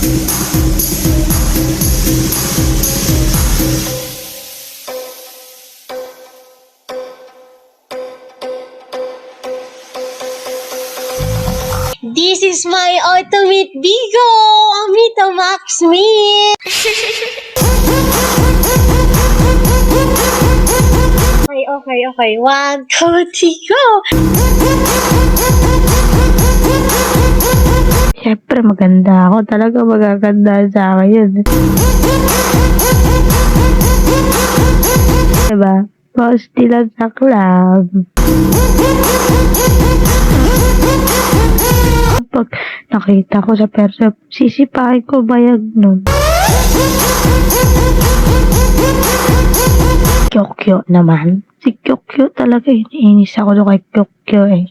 This is my ultimate Bigo! Amito Max me! Okay. 1, 2, 3, go! Siyempre maganda ako. Talaga magaganda sa akin yun. Diba? Post lang sa club. Pag nakita ko sa perso, sisipain ko bayag nun. Kyokyo naman. Si Kyokyo talaga, iniinis ako doon kay Kyokyo eh.